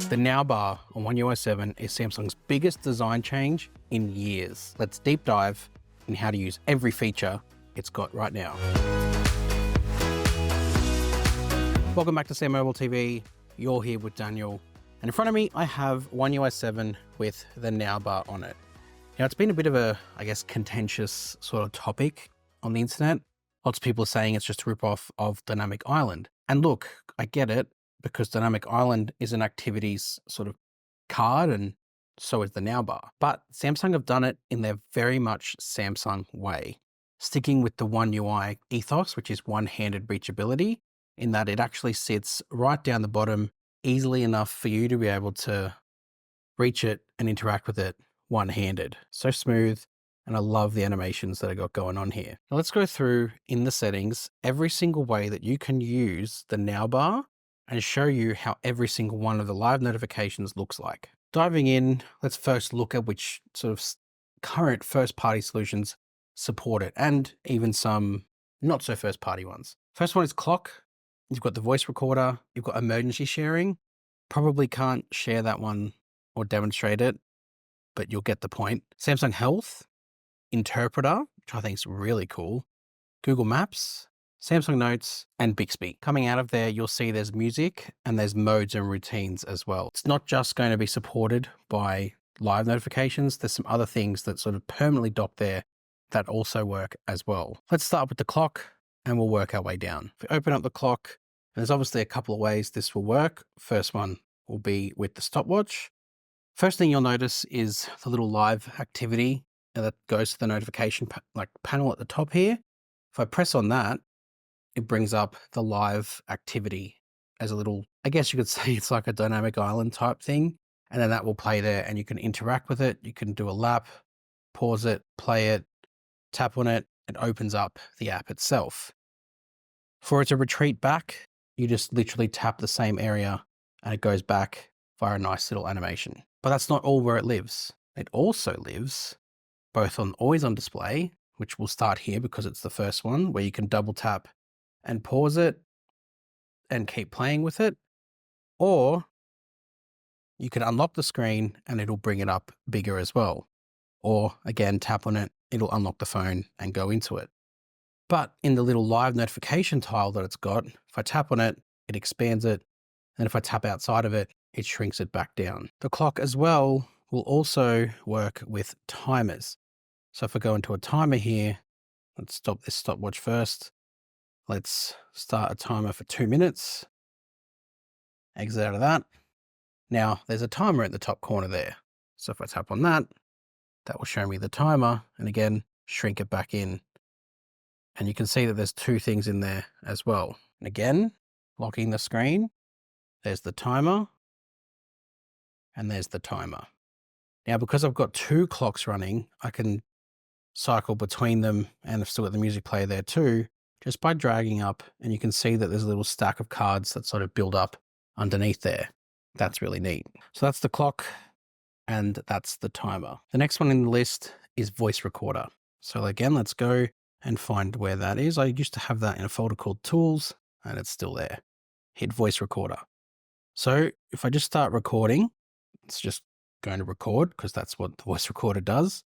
The Now bar on One UI 7 is Samsung's biggest design change in years. Let's deep dive in how to use every feature it's got right now. Welcome back to SamMobile TV. You're here with Daniel. And in front of me, I have One UI 7 with the Now bar on it. Now, it's been a bit of a, contentious sort of topic on the internet. Lots of people are saying it's just a ripoff of Dynamic Island. And look, I get it, because Dynamic Island is an activities sort of card, and so is the Now bar. But Samsung have done it in their very much Samsung way, sticking with the One UI ethos, which is one-handed reachability, in that it actually sits right down the bottom, easily enough for you to be able to reach it and interact with it one-handed. So smooth, and I love the animations that I got going on here. Now let's go through in the settings every single way that you can use the Now bar and show you how every single one of the live notifications looks like. Diving in, let's first look at which sort of current first-party solutions support it, and even some not so first-party ones. First one is clock. You've got the voice recorder. You've got emergency sharing. Probably can't share that one or demonstrate it, but you'll get the point. Samsung Health, Interpreter, which I think is really cool. Google Maps, Samsung Notes, and Bixby. Coming out of there, you'll see there's music and there's modes and routines as well. It's not just going to be supported by live notifications. There's some other things that sort of permanently dock there that also work as well. Let's start with the clock and we'll work our way down. If we open up the clock, there's obviously a couple of ways this will work. First one will be with the stopwatch. First thing you'll notice is the little live activity that goes to the notification panel at the top here. If I press on that, it brings up the live activity as a little, I guess you could say it's like a Dynamic Island type thing. And then that will play there and you can interact with it. You can do a lap, pause it, play it, tap on it. It opens up the app itself. For it to retreat back, you just literally tap the same area and it goes back via a nice little animation. But that's not all where it lives. It also lives both on always on display, which will start here because it's the first one, where you can double tap and pause it and keep playing with it. Or you can unlock the screen and it'll bring it up bigger as well. Or again, tap on it, it'll unlock the phone and go into it. But in the little live notification tile that it's got, if I tap on it, it expands it. And if I tap outside of it, it shrinks it back down. The clock as well will also work with timers. So if I go into a timer here, let's stop this stopwatch first. Let's start a timer for 2 minutes. Exit out of that. Now there's a timer at the top corner there. So if I tap on that, that will show me the timer and again, shrink it back in. And you can see that there's two things in there as well. And again, locking the screen, there's the timer and there's the timer. Now, because I've got two clocks running, I can cycle between them and I've still got the music player there too, just by dragging up, and you can see that there's a little stack of cards that sort of build up underneath there. That's really neat. So that's the clock and that's the timer. The next one in the list is voice recorder. So again, let's go and find where that is. I used to have that in a folder called tools and it's still there. Hit voice recorder. So if I just start recording, it's just going to record because that's what the voice recorder does.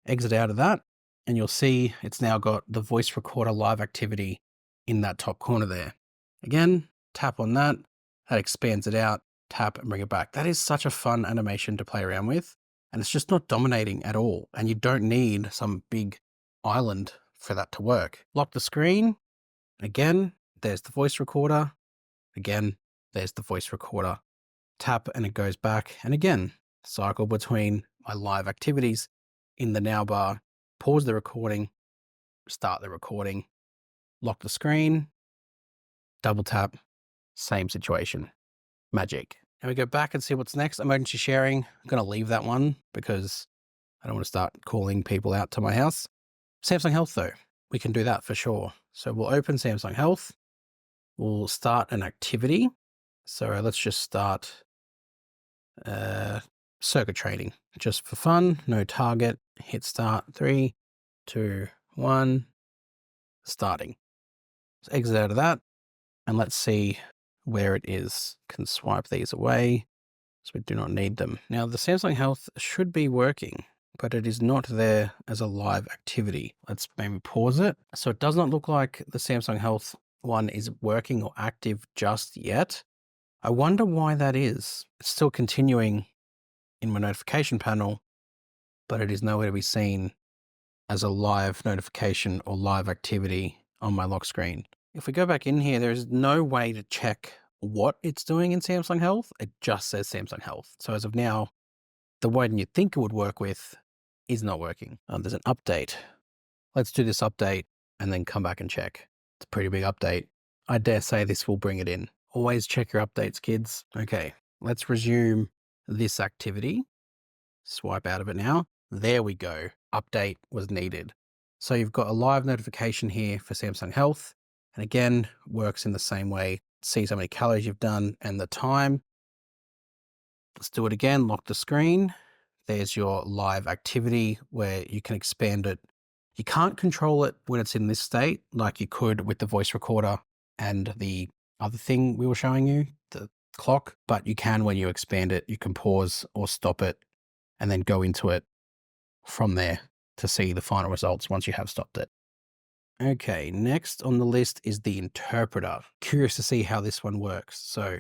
Exit out of that and you'll see it's now got the voice recorder live activity in that top corner there. Again, tap on that, that expands it out, tap and bring it back. That is such a fun animation to play around with, and it's just not dominating at all. And you don't need some big island for that to work. Lock the screen. Again, there's the voice recorder. Again, there's the voice recorder. Tap and it goes back. And again, cycle between my live activities in the Now bar, pause the recording, start the recording, lock the screen, double tap, same situation. Magic. And we go back and see what's next. Emergency sharing. I'm going to leave that one because I don't want to start calling people out to my house. Samsung Health though, we can do that for sure. So we'll open Samsung Health. We'll start an activity. So let's just start circuit training just for fun. No target. Hit start. 3, 2, 1. Starting. Let's exit out of that and let's see where it is. Can swipe these away. So we do not need them. Now the Samsung Health should be working, but it is not there as a live activity. Let's maybe pause it. So it does not look like the Samsung Health one is working or active just yet. I wonder why that is. It's still continuing in my notification panel, but it is nowhere to be seen as a live notification or live activity on my lock screen. If we go back in here, there's no way to check what it's doing in Samsung Health. It just says Samsung Health. So as of now, the one you'd think it would work with is not working. There's an update. Let's do this update and then come back and check. It's a pretty big update. I dare say this will bring it in. Always check your updates, kids. Okay, let's resume this activity. Swipe out of it now. There we go. Update was needed. So you've got a live notification here for Samsung Health. And again, works in the same way. See how many calories you've done and the time. Let's do it again. Lock the screen. There's your live activity where you can expand it. You can't control it when it's in this state like you could with the voice recorder and the other thing we were showing you, the clock, but you can when you expand it. You can pause or stop it and then go into it from there to see the final results once you have stopped it. Okay, next on the list is the interpreter. Curious to see how this one works. So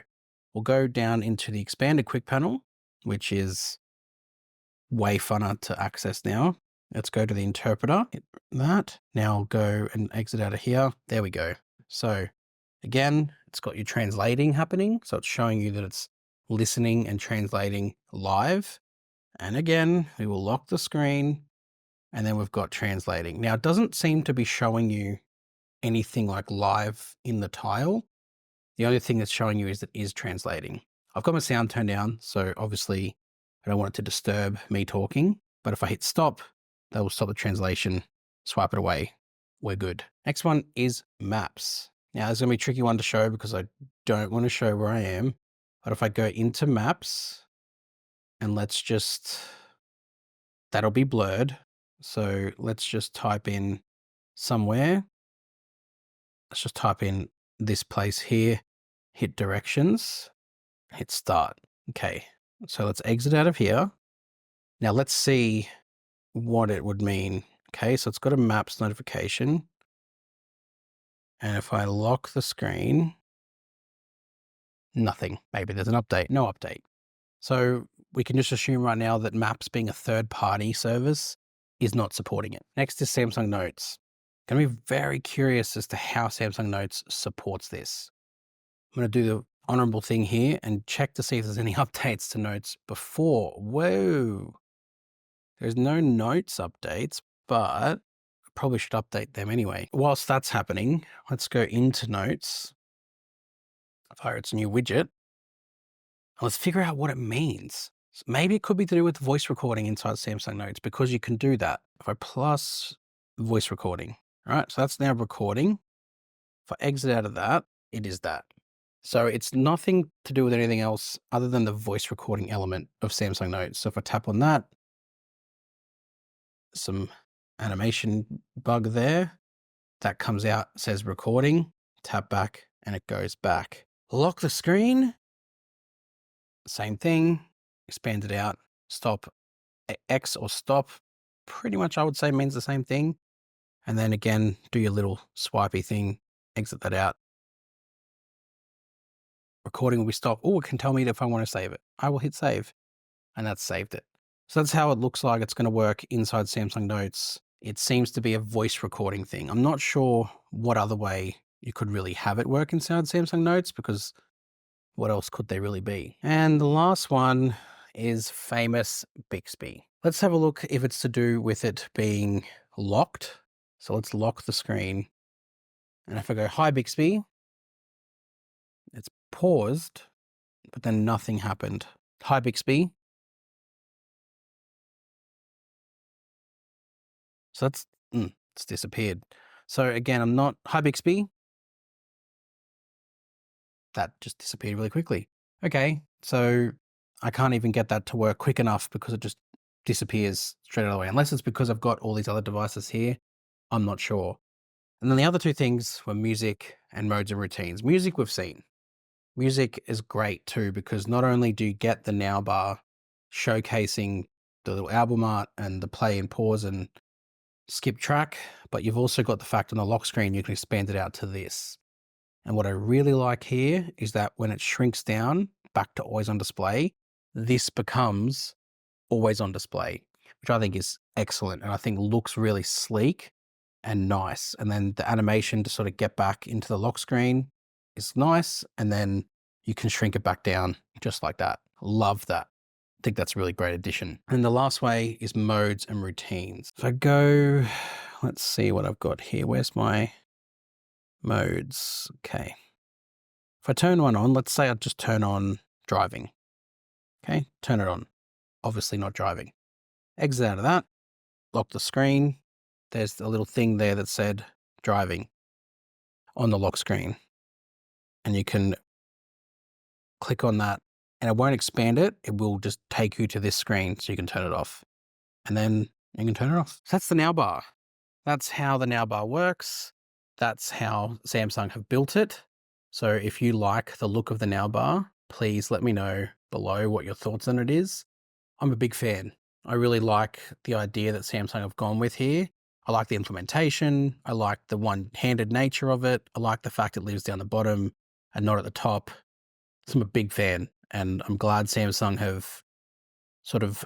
we'll go down into the expanded quick panel, which is way funner to access now. Let's go to the interpreter, hit that. Now go and exit out of here. There we go. So again, it's got your translating happening. So it's showing you that it's listening and translating live. And again, we will lock the screen and then we've got translating. Now it doesn't seem to be showing you anything like live in the tile. The only thing that's showing you is that it is translating. I've got my sound turned down, so obviously I don't want it to disturb me talking, but if I hit stop, that will stop the translation, swipe it away. We're good. Next one is maps. Now it's gonna be a tricky one to show because I don't want to show where I am, but if I go into maps and that'll be blurred. So let's just type in somewhere. Let's just type in this place here, hit directions, hit start. Okay, so let's exit out of here. Now let's see what it would mean. Okay, so it's got a maps notification. And if I lock the screen, nothing. Maybe there's an update, no update. So we can just assume right now that Maps being a third-party service is not supporting it. Next is Samsung Notes. Going to be very curious as to how Samsung Notes supports this. I'm going to do the honorable thing here and check to see if there's any updates to Notes before. Whoa. There's no Notes updates, but I probably should update them anyway. Whilst that's happening, let's go into Notes, fire its new widget, and let's figure out what it means. So maybe it could be to do with voice recording inside Samsung Notes because you can do that. If I plus voice recording, all right, so that's now recording. If I exit out of that, it is that. So it's nothing to do with anything else other than the voice recording element of Samsung Notes. So if I tap on that, some animation bug there, that comes out, says recording, tap back, and it goes back. Lock the screen, same thing, expand it out, stop, X or stop, pretty much I would say means the same thing. And then again, do your little swipey thing, exit that out. Recording will be stopped. Oh, it can tell me if I want to save it. I will hit save, and that's saved it. So that's how it looks like it's going to work inside Samsung Notes. It seems to be a voice recording thing. I'm not sure what other way you could really have it work inside Samsung Notes because what else could they really be? And the last one is famous Bixby. Let's have a look if it's to do with it being locked. So let's lock the screen. And if I go, hi Bixby, it's paused, but then nothing happened. Hi Bixby. So that's, it's disappeared. So again, I'm not, hi Bixby. That just disappeared really quickly. Okay, so I can't even get that to work quick enough because it just disappears straight away. Unless it's because I've got all these other devices here, I'm not sure. And then the other two things were music and modes and routines. Music we've seen. Music is great too, because not only do you get the now bar showcasing the little album art and the play and pause and skip track, but you've also got the fact on the lock screen you can expand it out to this. And what I really like here is that when it shrinks down back to always on display, this becomes always on display, which I think is excellent and I think looks really sleek and nice. And then the animation to sort of get back into the lock screen is nice. And then you can shrink it back down just like that. Love that. I think that's a really great addition. And the last way is modes and routines. If I go, let's see what I've got here. Where's my modes? Okay. If I turn one on, let's say I just turn on driving. Okay, turn it on. Obviously not driving. Exit out of that, lock the screen. There's a little thing there that said driving on the lock screen. And you can click on that and it won't expand it. It will just take you to this screen so you can turn it off. And then you can turn it off. So that's the now bar. That's how the now bar works. That's how Samsung have built it. So if you like the look of the now bar, please let me know below what your thoughts on it is. I'm a big fan. I really like the idea that Samsung have gone with here. I like the implementation. I like the one-handed nature of it. I like the fact it lives down the bottom and not at the top. So I'm a big fan, and I'm glad Samsung have sort of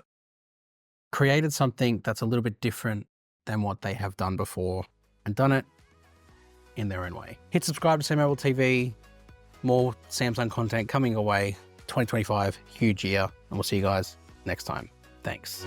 created something that's a little bit different than what they have done before and done it in their own way. Hit subscribe to SamMobile TV. More Samsung content coming your way. 2025, huge year, and we'll see you guys next time. Thanks.